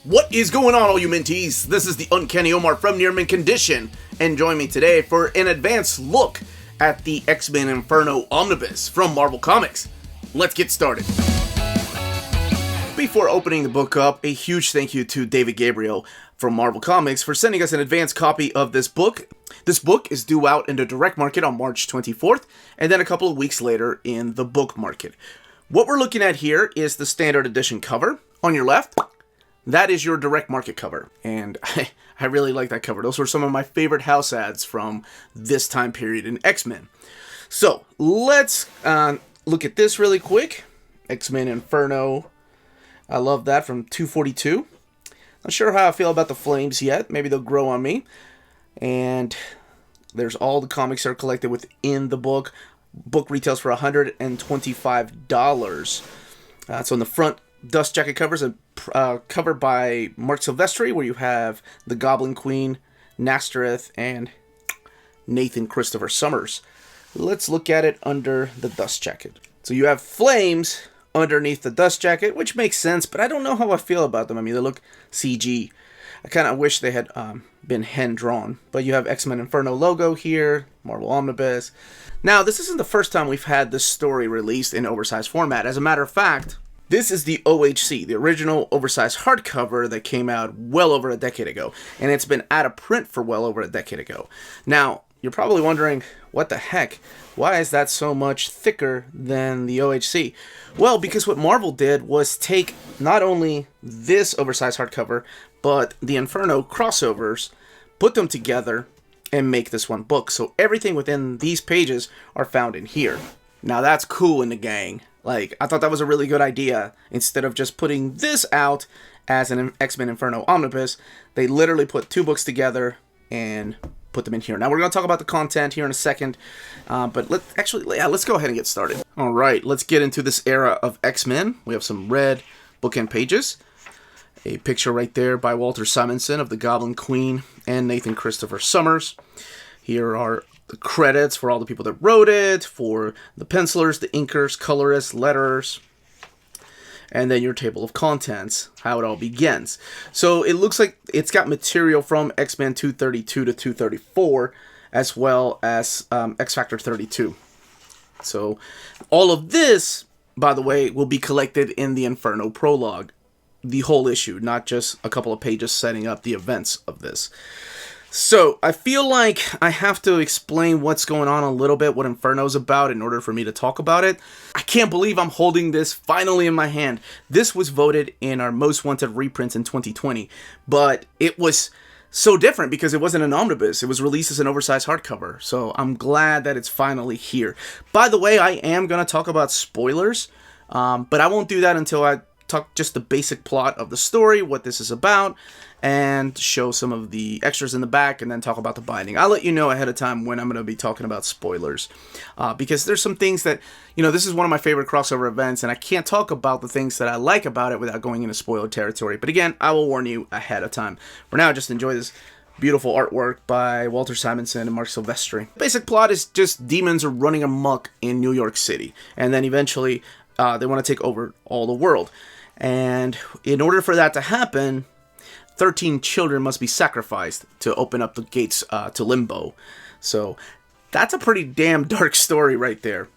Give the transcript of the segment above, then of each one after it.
What is going on, all you Minties? This is the Uncanny Omar from Near Mint Condition, and join me today for an advanced look at the X-Men Inferno Omnibus from Marvel Comics. Let's get started. Before opening the book up, a huge thank you to David Gabriel from Marvel Comics for sending us an advanced copy of this book. This book is due out in the direct market on March 24th, and then a couple of weeks later in the book market. What we're looking at here is the standard edition cover. On your left, that is your direct market cover, and I really like that cover. Those were some of my favorite house ads from this time period in X-Men. So, let's look at this really quick. X-Men Inferno. I love that, from 242. Not sure how I feel about the flames yet. Maybe they'll grow on me. And there's all the comics that are collected within the book. Book retails for $125. So in the front, dust jacket covers a cover by Mark Silvestri, where you have the Goblin Queen, Nastareth, and Nathan Christopher Summers. Let's look at it under the dust jacket. So you have flames underneath the dust jacket, which makes sense, but I don't know how I feel about them. I mean, they look CG. I kind of wish they had been hand-drawn. But you have X-Men Inferno logo here, Marvel Omnibus. Now, this isn't the first time we've had this story released in oversized format. As a matter of fact, this is the OHC, the original oversized hardcover that came out well over a decade ago. And it's been out of print for well over a decade ago. Now, you're probably wondering, what the heck? Why is that so much thicker than the OHC? Well, because what Marvel did was take not only this oversized hardcover, but the Inferno crossovers, put them together, and make this one book. So everything within these pages are found in here. Now that's cool in the gang. Like, I thought that was a really good idea. Instead of just putting this out as an X-Men Inferno Omnibus, they literally put two books together and put them in here. Now, we're going to talk about the content here in a second, but let's go ahead and get started. All right, let's get into this era of X-Men. We have some red bookend pages. A picture right there by Walter Simonson of the Goblin Queen and Nathan Christopher Summers. Here are the credits for all the people that wrote it, for the pencilers, the inkers, colorists, letterers, and then your table of contents, how it all begins. So it looks like it's got material from X-Men 232 to 234, as well as X-Factor 32. So all of this, by the way, will be collected in the Inferno prologue. The whole issue, not just a couple of pages setting up the events of this. So, I feel like I have to explain what's going on a little bit, what Inferno's about, in order for me to talk about it. I can't believe I'm holding this finally in my hand. This was voted in our most wanted reprints in 2020, but it was so different because it wasn't an omnibus. It was released as an oversized hardcover, so I'm glad that it's finally here. By the way, I am going to talk about spoilers, but I won't do that until I talk just the basic plot of the story, what this is about, and show some of the extras in the back, and then talk about the binding. I'll let you know ahead of time when I'm going to be talking about spoilers, because there's some things that, this is one of my favorite crossover events, and I can't talk about the things that I like about it without going into spoiler territory. But again, I will warn you ahead of time. For now, just enjoy this beautiful artwork by Walter Simonson and Mark Silvestri. Basic plot is just demons are running amok in New York City, and then eventually they want to take over all the world. And in order for that to happen, 13 children must be sacrificed to open up the gates to Limbo. So that's a pretty damn dark story right there.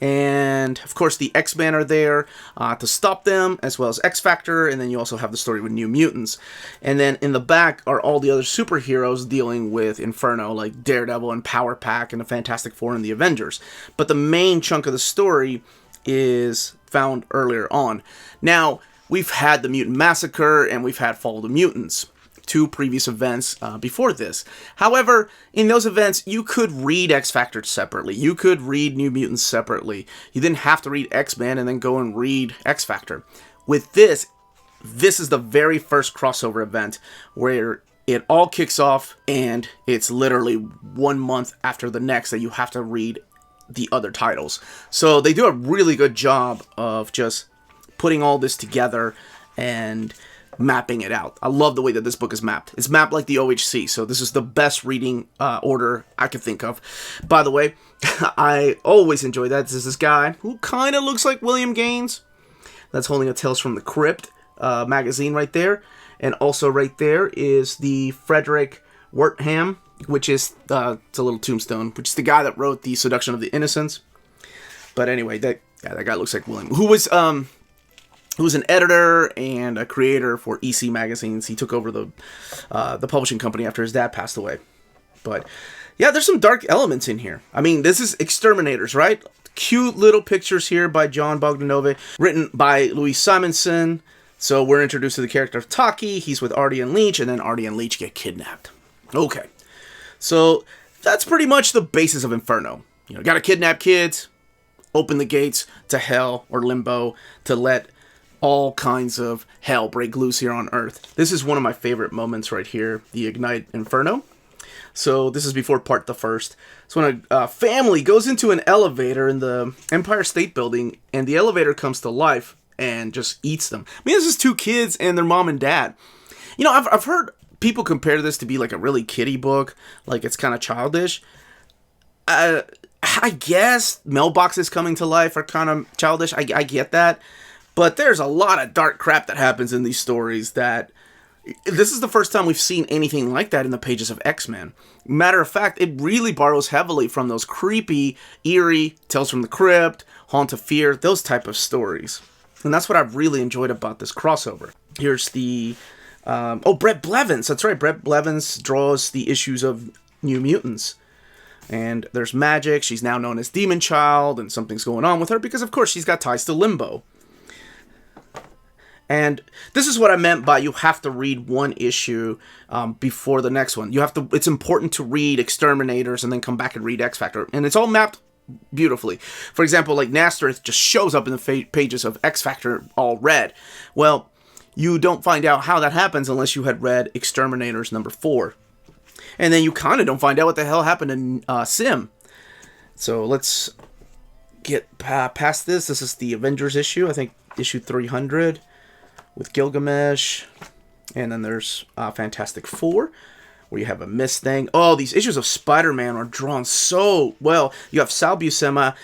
And of course the X-Men are there to stop them, as well as X-Factor, and then you also have the story with New Mutants. And then in the back are all the other superheroes dealing with Inferno, like Daredevil and Power Pack and the Fantastic Four and the Avengers. But the main chunk of the story is found earlier on. Now, we've had the Mutant Massacre and we've had Fall of the Mutants, two previous events before this. However, in those events, you could read X-Factor separately. You could read New Mutants separately. You didn't have to read X-Men and then go and read X-Factor. With this is the very first crossover event where it all kicks off, and it's literally 1 month after the next that you have to read the other titles. So they do a really good job of just putting all this together and mapping it out. I love the way that this book is mapped. It's mapped like the OHC, so this is the best reading order I could think of. By the way, I always enjoy that. This is this guy who kind of looks like William Gaines. That's holding a Tales from the Crypt magazine right there. And also right there is the Frederick Wertham, which is, it's a little tombstone, which is the guy that wrote The Seduction of the Innocents. But anyway, that guy looks like William, who was an editor and a creator for EC magazines. He took over the publishing company after his dad passed away. But yeah, there's some dark elements in here. I mean, this is X-terminators, right? Cute little pictures here by John Bogdanove, written by Louise Simonson. So we're introduced to the character of Taki. He's with Artie and Leech, and then Artie and Leech get kidnapped. Okay, so that's pretty much the basis of Inferno. You know, gotta kidnap kids, open the gates to hell or limbo to let all kinds of hell break loose here on Earth. This is one of my favorite moments right here, the Ignite Inferno. So this is before part the first. So when a family goes into an elevator in the Empire State Building, and the elevator comes to life and just eats them. I mean, this is two kids and their mom and dad. You know, I've heard people compare this to be like a really kiddie book, like it's kind of childish. I guess mailboxes coming to life are kind of childish. I get that. But there's a lot of dark crap that happens in these stories that... This is the first time we've seen anything like that in the pages of X-Men. Matter of fact, it really borrows heavily from those creepy, eerie, Tales from the Crypt, Haunt of Fear, those type of stories. And that's what I've really enjoyed about this crossover. Here's the... Brett Blevins. That's right, Brett Blevins draws the issues of New Mutants. And there's Magic. She's now known as Demon Child, and something's going on with her because, of course, she's got ties to Limbo. And this is what I meant by you have to read one issue before the next one. It's important to read X-terminators and then come back and read X-Factor. And it's all mapped beautifully. For example, like Nastoreth just shows up in the pages of X-Factor all red. Well, you don't find out how that happens unless you had read X-terminators number 4. And then you kind of don't find out what the hell happened in Sim. So let's get past this. This is the Avengers issue, I think issue 300. With Gilgamesh, and then there's Fantastic Four, where you have a Mist thing. Oh, these issues of Spider-Man are drawn so well. You have Sal Buscema.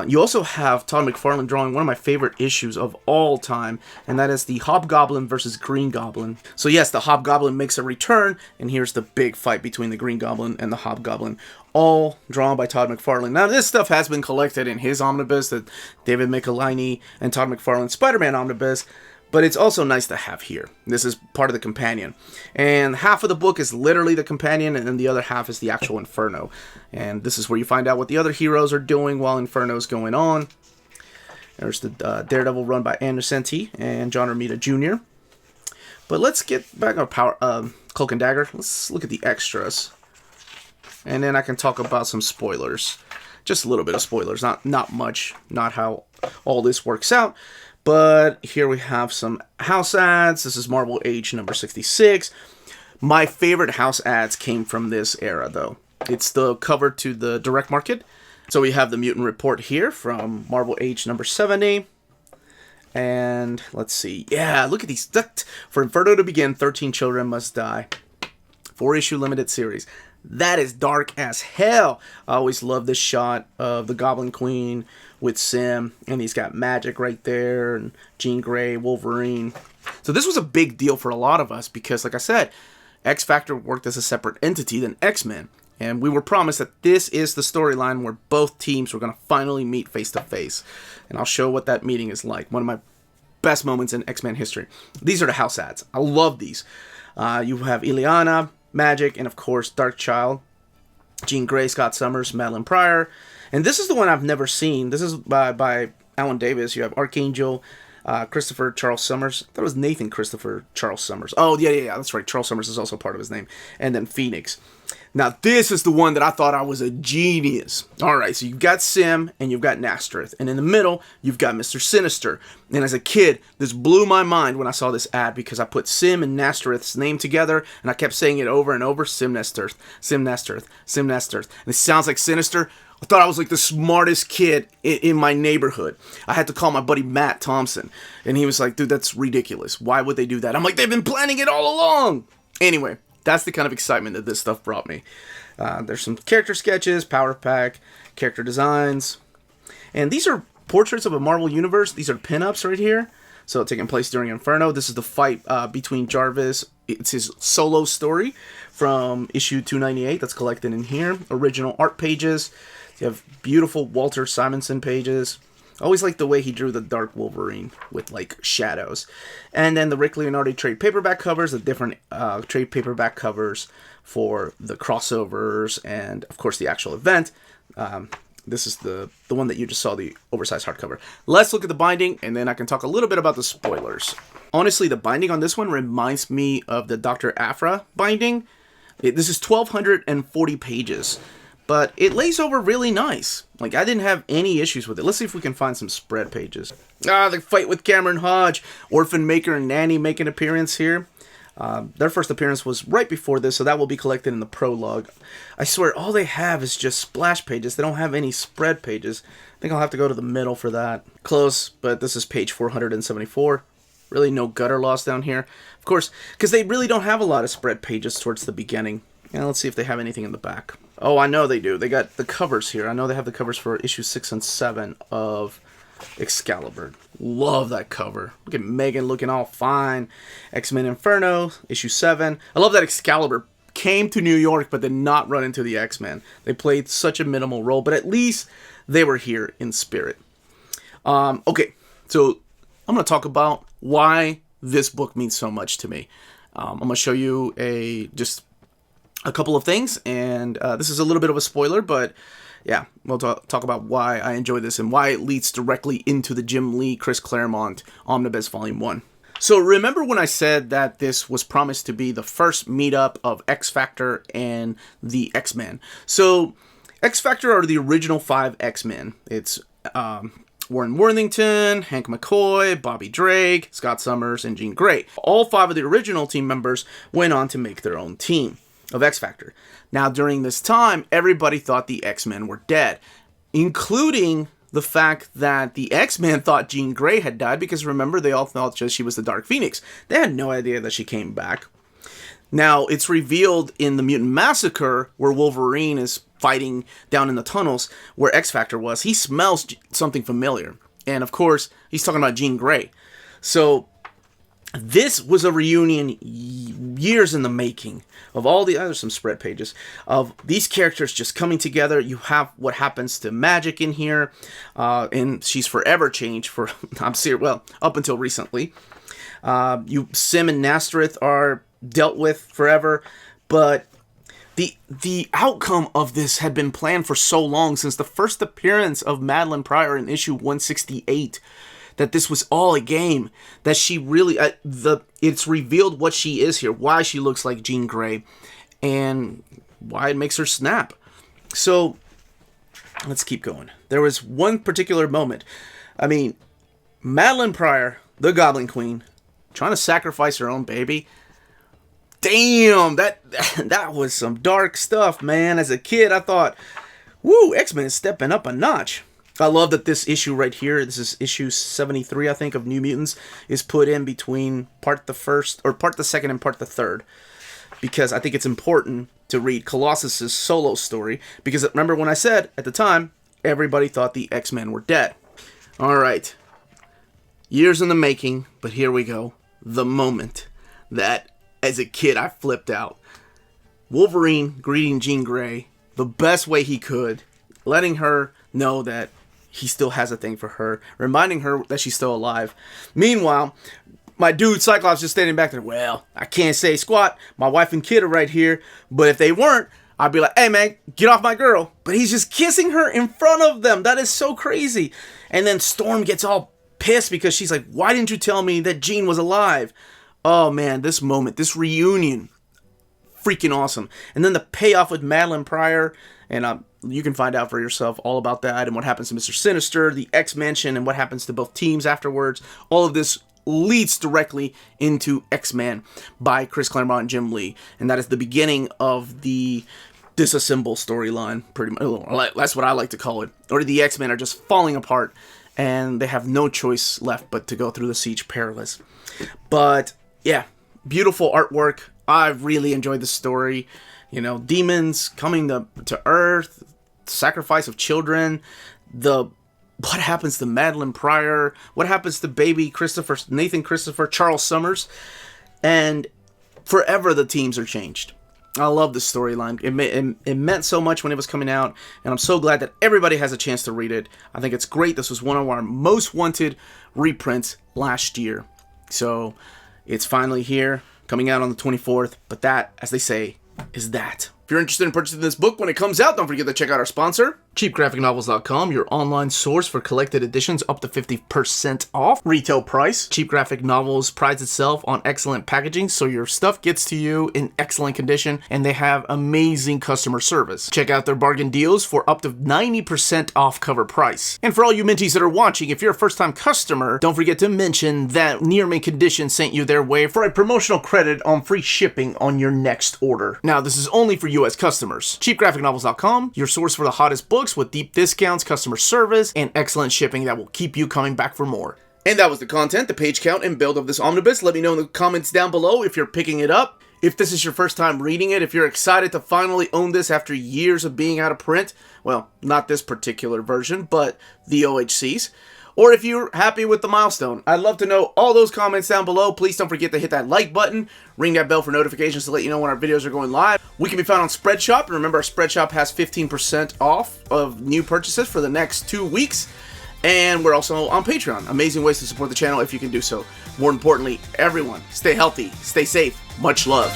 You also have Todd McFarlane drawing one of my favorite issues of all time, and that is the Hobgoblin versus Green Goblin. So yes, the Hobgoblin makes a return, and here's the big fight between the Green Goblin and the Hobgoblin, all drawn by Todd McFarlane. Now, this stuff has been collected in his omnibus, the David Michelinie and Todd McFarlane Spider-Man omnibus, but it's also nice to have here. This is part of the companion. And half of the book is literally the companion, and then the other half is the actual Inferno. And this is where you find out what the other heroes are doing while Inferno's going on. There's the Daredevil run by Ann Nocenti and John Romita Jr. But let's get back on Cloak and Dagger. Let's look at the extras. And then I can talk about some spoilers. Just a little bit of spoilers, not much, not how all this works out. But here we have some house ads. This is Marvel Age number 66. My favorite house ads came from this era, though. It's the cover to the direct market. So we have the Mutant Report here from Marvel Age number 70. And let's see. Yeah, look at these. For Inferno to begin, 13 children must die. 4-issue limited series. That is dark as hell. I always love this shot of the Goblin Queen with Sim, and he's got Magic right there, and Jean Grey, Wolverine. So this was a big deal for a lot of us because, like I said, X-Factor worked as a separate entity than X-Men, and we were promised that this is the storyline where both teams were going to finally meet face-to-face, and I'll show what that meeting is like. One of my best moments in X-Men history. These are the house ads. I love these. You have Ileana, Magic, and of course Darkchild, Jean Grey, Scott Summers, Madeline Pryor. And this is the one I've never seen. This is by Alan Davis. You have Archangel, Christopher Charles Summers. I thought it was Nathan Christopher Charles Summers. Oh, yeah, that's right. Charles Summers is also part of his name. And then Phoenix. Now, this is the one that I thought I was a genius. All right, so you've got Sim and you've got Nastoreth. And in the middle, you've got Mr. Sinister. And as a kid, this blew my mind when I saw this ad because I put Sim and Nastoreth's name together and I kept saying it over and over. Sim Nastoreth, Sim Nastoreth, Sim Nastoreth. And it sounds like Sinister. I thought I was like the smartest kid in my neighborhood. I had to call my buddy Matt Thompson. And he was like, dude, that's ridiculous. Why would they do that? I'm like, they've been planning it all along. Anyway, that's the kind of excitement that this stuff brought me. There's some character sketches, power pack, character designs. And these are portraits of a Marvel Universe. These are pinups right here. So taking place during Inferno. This is the fight between Jarvis. It's his solo story from issue 298 that's collected in here. Original art pages. You have beautiful Walter Simonson pages. I always like the way he drew the Dark Wolverine with like shadows. And then the Rick Leonardi trade paperback covers, the different trade paperback covers for the crossovers and of course the actual event. This is the one that you just saw, the oversized hardcover. Let's look at the binding, and then I can talk a little bit about the spoilers. Honestly, the binding on this one reminds me of the Dr. Aphra binding. This is 1,240 pages, but it lays over really nice. Like, I didn't have any issues with it. Let's see if we can find some spread pages. The fight with Cameron Hodge. Orphan Maker and Nanny make an appearance here. Their first appearance was right before this, so that will be collected in the prologue. I swear, all they have is just splash pages. They don't have any spread pages. I think I'll have to go to the middle for that. Close, but this is page 474. Really no gutter loss down here. Of course, because they really don't have a lot of spread pages towards the beginning. Now let's see if they have anything in the back. Oh, I know they do. They got the covers here. I know they have the covers for issue 6 and 7 of Excalibur. Love that cover. Look at Megan looking all fine. X-Men Inferno, issue 7. I love that Excalibur came to New York but did not run into the X-Men. They played such a minimal role, but at least they were here in spirit. Okay, so I'm going to talk about why this book means so much to me. I'm going to show you just a couple of things, and this is a little bit of a spoiler, but yeah, we'll talk about why I enjoy this and why it leads directly into the Jim Lee, Chris Claremont Omnibus Volume 1. So remember when I said that this was promised to be the first meetup of X-Factor and the X-Men? So X-Factor are the original 5 X-Men. It's Warren Worthington, Hank McCoy, Bobby Drake, Scott Summers, and Jean Grey. All 5 of the original team members went on to make their own team of X-Factor. Now, during this time, everybody thought the X-Men were dead, including the fact that the X-Men thought Jean Grey had died, because remember, they all thought just she was the Dark Phoenix. They had no idea that she came back. Now, it's revealed in the Mutant Massacre, where Wolverine is fighting down in the tunnels where X-Factor was. He smells something familiar. And, of course, he's talking about Jean Grey. So this was a reunion years in the making of all the other, some spread pages, of these characters just coming together. You have what happens to Magic in here, and she's forever changed for, up until recently. Sim and Nastareth are dealt with forever, but the outcome of this had been planned for so long, since the first appearance of Madeline Pryor in issue 168. That this was all a game, that she really, it's revealed what she is here, why she looks like Jean Grey, and why it makes her snap. So, let's keep going. There was one particular moment. I mean, Madeline Pryor, the Goblin Queen, trying to sacrifice her own baby. Damn, that was some dark stuff, man. As a kid, I thought, woo, X-Men is stepping up a notch. I love that this issue right here, this is issue 73, I think, of New Mutants, is put in between part the second and part the third. Because I think it's important to read Colossus's solo story. Because remember when I said, at the time, everybody thought the X-Men were dead. Alright. Years in the making, but here we go. The moment that, as a kid, I flipped out. Wolverine greeting Jean Grey the best way he could, letting her know that he still has a thing for her, reminding her that she's still alive. Meanwhile, my dude Cyclops just standing back there, well, I can't say squat, my wife and kid are right here, but if they weren't, I'd be like, hey man, get off my girl. But he's just kissing her in front of them. That is so crazy. And then Storm gets all pissed because she's like, why didn't you tell me that Jean was alive? Oh man, this moment, this reunion, freaking awesome. And then the payoff with Madeline Pryor, and you can find out for yourself all about that and what happens to Mr. Sinister, the X-Mansion, and what happens to both teams afterwards. All of this leads directly into X-Men by Chris Claremont and Jim Lee. And that is the beginning of the disassemble storyline, pretty much. That's what I like to call it. Or the X-Men are just falling apart, and they have no choice left but to go through the Siege Perilous. But, yeah, beautiful artwork. I really enjoyed the story. You know, demons coming to Earth, sacrifice of children, the what happens to Madeline Pryor? What happens to baby Nathan Christopher, Charles Summers? And forever the teams are changed. I love the storyline. It meant so much when it was coming out, and I'm so glad that everybody has a chance to read it. I think it's great. This was one of our most wanted reprints last year. So it's finally here, coming out on the 24th. But that, as they say, is that. If you're interested in purchasing this book when it comes out, don't forget to check out our sponsor, cheapgraphicnovels.com, your online source for collected editions up to 50% off retail price. Cheap Graphic Novels prides itself on excellent packaging, so your stuff gets to you in excellent condition, and they have amazing customer service. Check out their bargain deals for up to 90% off cover price. And for all you Minties that are watching, if you're a first-time customer, don't forget to mention that Near Mint Condition sent you their way for a promotional credit on free shipping on your next order. Now, this is only for U.S. customers. cheapgraphicnovels.com, your source for the hottest books with deep discounts, customer service, and excellent shipping that will keep you coming back for more. And that was the content, the page count, and build of this omnibus. Let me know in the comments down below if you're picking it up, if this is your first time reading it, if you're excited to finally own this after years of being out of print. Well, not this particular version, but the OHCs. Or if you're happy with the milestone. I'd love to know all those comments down below. Please don't forget to hit that like button, ring that bell for notifications to let you know when our videos are going live. We can be found on Spreadshop. And remember, our Spreadshop has 15% off of new purchases for the next 2 weeks. And we're also on Patreon. Amazing ways to support the channel if you can do so. More importantly, everyone, stay healthy, stay safe. Much love.